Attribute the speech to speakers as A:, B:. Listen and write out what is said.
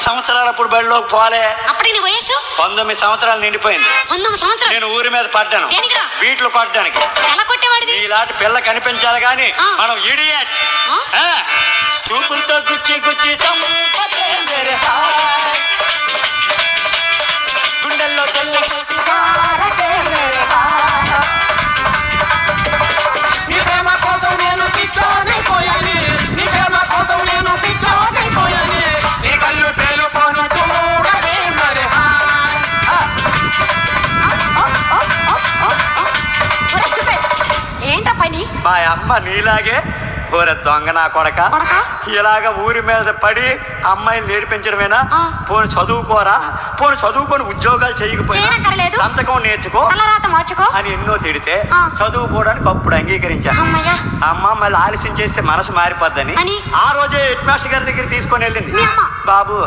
A: సంవత్సరాలప్పుడు బడిలోకి పోలే.
B: అప్పటికి నీ వయసు
A: 19 సంవత్సరాలు నిండిపోయింది.
B: 19 సంవత్సరాలు.
A: నేను ఊరి మీద పడ్డాను.
B: దేనికిరా?
A: వీటిలో పడ్డానికి.
B: ఎలా కొట్టేవాడివి?
A: ఇలాంటి పిల్ల కనిపించాలి గాని మనం ఇడియట్. చూపులతో గుచ్చి గుచ్చి గుండెల్లో తెల్ల
C: నీ ప్రేమ కోసం నేను పిచ్చోనైపోయాను, నీ ప్రేమ కోసం నేను పిచ్చోనైపోయాను, నీ కళ్ళు పేలుపోను చూడవే మరి.
B: ఏంటా పని?
A: మా అమ్మ నీలాగే ఓరే దొంగ నా కొడక, ఇలాగ ఊరి మీద పడి అమ్మాయిని నేర్పించడమేనా? పోను చదువుకోరా, పోను చదువుకొని ఉద్యోగాలు చేయకపోయినా సంతకం నేర్చుకో అని ఎన్నో తిడితే చదువుకోవడానికి అప్పుడు అంగీకరించాను. అమ్మ మళ్ళీ ఆలస్యం చేస్తే మనసు మారిపోద్దని ఆ రోజే హెడ్ మాస్టర్ గారి దగ్గర తీసుకొని వెళ్ళింది. బాబు